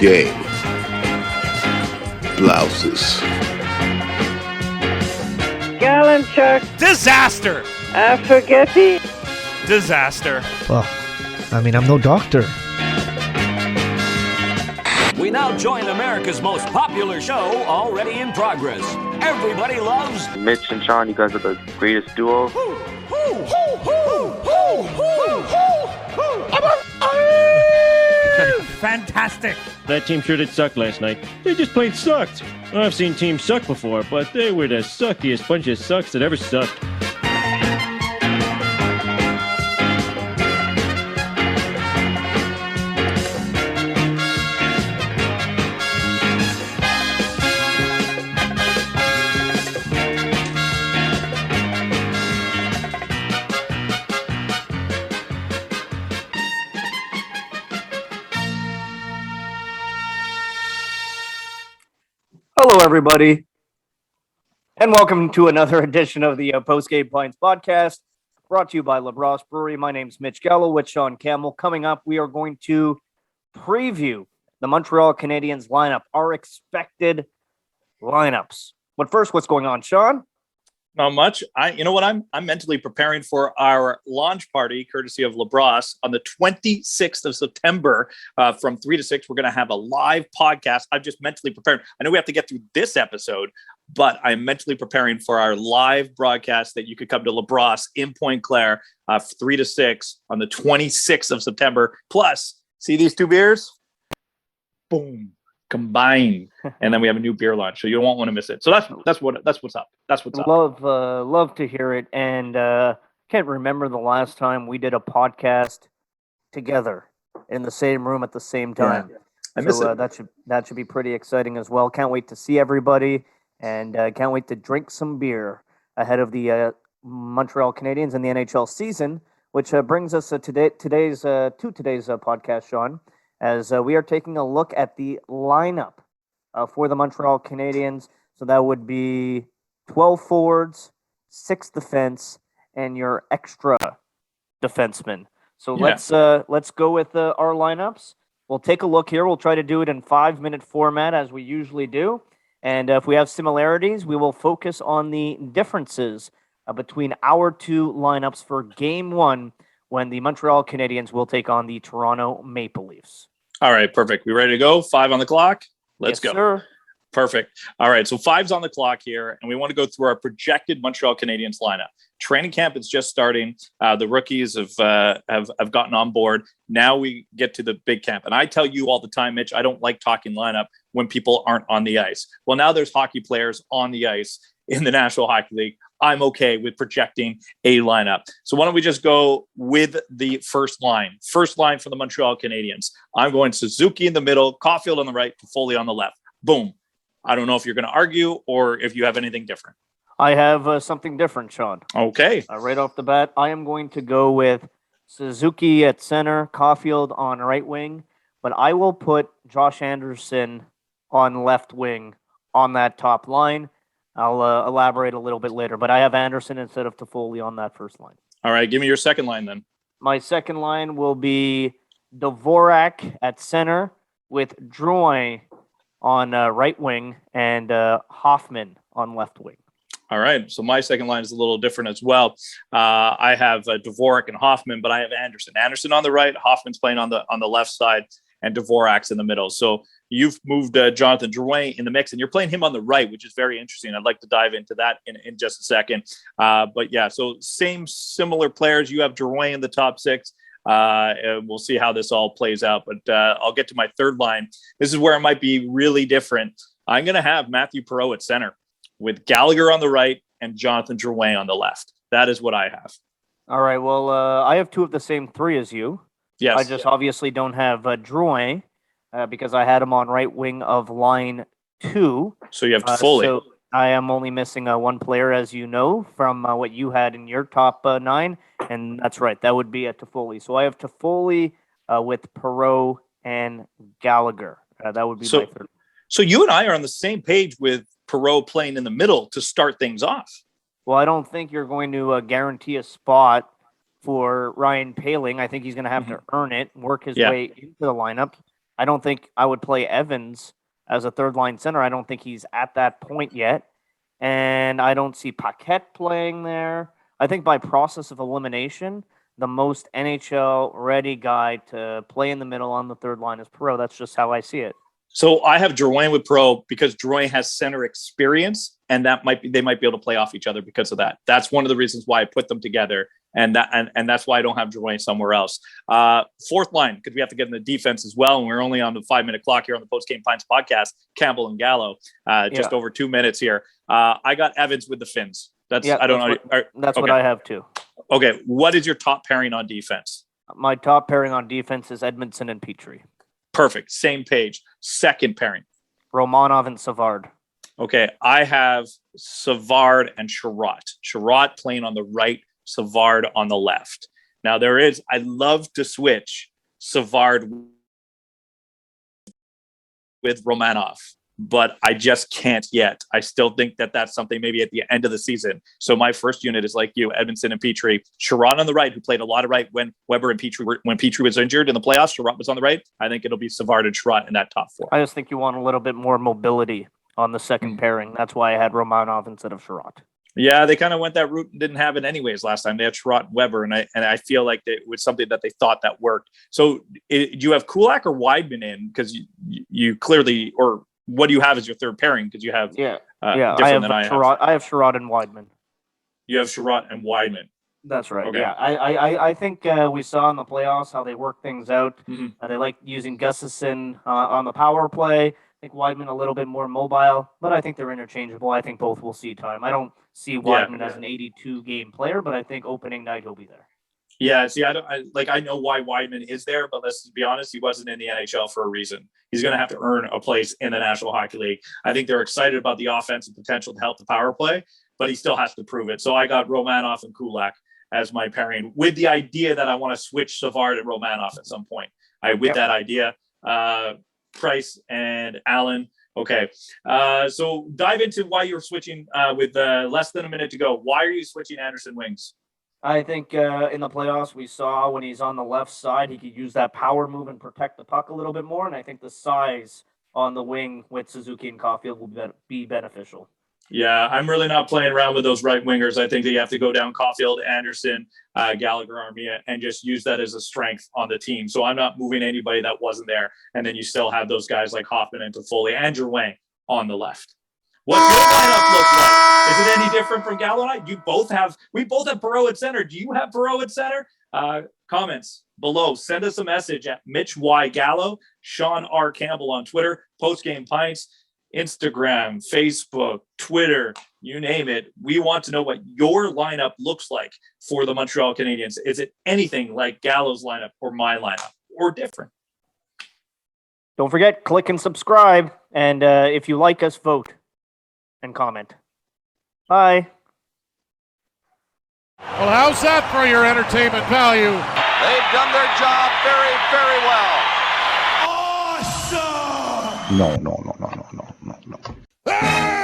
game. Blouses. Gallon chuck. Disaster. Spaghetti. Disaster. Well, I mean, I'm no doctor. We now join America's most popular show, already in progress. Everybody loves Mitch and Sean. You guys are the greatest duo. Fantastic. That team sure did suck last night. They just plain sucked. I've seen teams suck before, but they were the suckiest bunch of sucks that ever sucked. Hello, everybody, and welcome to another edition of the Post-Game Pints podcast, brought to you by LaBrosse Brewery. My name's Mitch Gallo with Sean Campbell. Coming up, we are going to preview the Montreal Canadiens lineup, our expected lineups. But first, what's going on, Sean? Not much. I'm mentally preparing for our launch party, courtesy of LaBrosse, on the 26th of September from 3 to 6. We're going to have a live podcast. I'm just mentally prepared. I know we have to get through this episode, but I'm mentally preparing for our live broadcast that you could come to LaBrosse in Pointe Claire, 3 to 6 on the 26th of September. Plus, see these two beers? Boom. Combined, and then we have a new beer launch, so you won't want to miss it. So that's what's up. That's what's up. Love to hear it, and can't remember the last time we did a podcast together in the same room at the same time. Yeah. I miss it. That should be pretty exciting as well. Can't wait to see everybody, and can't wait to drink some beer ahead of the Montreal Canadiens and the NHL season, which brings us to today's podcast, Sean. As we are taking a look at the lineup for the Montreal Canadiens. So that would be 12 forwards, 6 defense, and your extra defenseman. So let's go with our lineups. We'll take a look here. We'll try to do it in 5-minute format as we usually do. And if we have similarities, we will focus on the differences between our two lineups for Game 1, when the Montreal Canadiens will take on the Toronto Maple Leafs. All right, perfect. We ready to go? 5 on the clock? Let's go. Sir. Perfect. All right, so 5's on the clock here, and we want to go through our projected Montreal Canadiens lineup. Training camp is just starting. The rookies have gotten on board. Now we get to the big camp. And I tell you all the time, Mitch, I don't like talking lineup when people aren't on the ice. Well, now there's hockey players on the ice in the National Hockey League. I'm okay with projecting a lineup. So why don't we just go with the first line? First line for the Montreal Canadiens. I'm going Suzuki in the middle, Caulfield on the right, Toffoli on the left. Boom. I don't know if you're going to argue or if you have anything different. I have something different, Sean. Okay. Right off the bat, I am going to go with Suzuki at center, Caulfield on right wing, but I will put Josh Anderson on left wing on that top line. I'll elaborate a little bit later, but I have Anderson instead of Toffoli on that first line. All right, give me your second line then. My second line will be Dvorak at center with Drouin on right wing and Hoffman on left wing. All right, so my second line is a little different as well. I have Dvorak and Hoffman, but I have Anderson. Anderson on the right, Hoffman's playing on the left side, and Dvorak's in the middle. So you've moved Jonathan Drouin in the mix, and you're playing him on the right, which is very interesting. I'd like to dive into that in just a second. But yeah, so similar players. You have Drouin in the top 6. We'll see how this all plays out. But I'll get to my third line. This is where it might be really different. I'm going to have Matthew Perreault at center with Gallagher on the right and Jonathan Drouin on the left. That is what I have. All right. Well, I have 2 of the same 3 as you. Yes. I just obviously don't have Drouin because I had him on right wing of line 2. So you have Toffoli. So I am only missing one player, as you know, from what you had in your top 9. And that's right. That would be a Toffoli. So I have Toffoli with Perreault and Gallagher. That would be my third. So you and I are on the same page with Perreault playing in the middle to start things off. Well, I don't think you're going to guarantee a spot for Ryan Poehling. I think he's going to have to earn it, work his way into the lineup. I don't think I would play Evans as a third-line center. I don't think he's at that point yet. And I don't see Paquette playing there. I think by process of elimination, the most NHL-ready guy to play in the middle on the third line is Perreault. That's just how I see it. So I have Drouin with Perreault because Drouin has center experience, and they might be able to play off each other because of that. That's one of the reasons why I put them together, and that's why I don't have Drouin somewhere else. Fourth line, because we have to get in the defense as well, and we're only on the 5-minute clock here on the Post Game Pints podcast. Campbell and Gallo, just over 2 minutes here. I got Evans with the Finns. That's what I have too. Okay, what is your top pairing on defense? My top pairing on defense is Edmondson and Petrie. Perfect. Same page. Second pairing. Romanov and Savard. Okay. I have Savard and Sherratt. Sherratt playing on the right, Savard on the left. Now I love to switch Savard with Romanov, but I just can't yet. I still think that that's something maybe at the end of the season. So my first unit is like you, Edmondson and Petrie. Sherratt on the right, who played a lot of right when Weber and Petrie when Petrie was injured in the playoffs. Sherratt was on the right. I think it'll be Savard and Sherratt in that top four. I just think you want a little bit more mobility on the second pairing. That's why I had Romanov instead of Sherratt. Yeah, they kind of went that route and didn't have it anyways last time. They had Sherratt and Weber, and I feel like it was something that they thought that worked. So do you have Kulak or Weidman in? Because you clearly, or what do you have as your third pairing? Because you have I have Sherratt. I have Sherratt and Weidman. You have Sherratt and Weidman. That's right. Okay. Yeah, I think we saw in the playoffs how they work things out. Mm-hmm. They like using Gustafsson on the power play. I think Weidman a little bit more mobile, but I think they're interchangeable. I think both will see time. I don't see Weidman as an 82-game player, but I think opening night he'll be there. Yeah, see, I know why Weidman is there, but let's be honest, he wasn't in the NHL for a reason. He's going to have to earn a place in the National Hockey League. I think they're excited about the offensive potential to help the power play, but he still has to prove it. So I got Romanov and Kulak as my pairing with the idea that I want to switch Savard and Romanov at some point. That idea. Price and Allen. Okay. So dive into why you're switching with less than a minute to go. Why are you switching Anderson wings? I think in the playoffs we saw when he's on the left side, he could use that power move and protect the puck a little bit more. And I think the size on the wing with Suzuki and Caulfield will be beneficial. Yeah, I'm really not playing around with those right wingers. I think that you have to go down Caulfield, Anderson, Gallagher, Armia, and just use that as a strength on the team. So I'm not moving anybody that wasn't there. And then you still have those guys like Hoffman and Toffoli and Drouin on the left. What your lineup looks like? Is it any different from Gallo and I? We both have Perreault at center. Do you have Perreault at center? Comments below. Send us a message at Mitch Y. Gallo, Sean R. Campbell on Twitter, Postgame Pints, Instagram, Facebook, Twitter, you name it. We want to know what your lineup looks like for the Montreal Canadiens. Is it anything like Gallo's lineup or my lineup or different? Don't forget, click and subscribe. And if you like us, vote and comment. Bye. Well, how's that for your entertainment value? They've done their job very, very well. Awesome! No. Hey!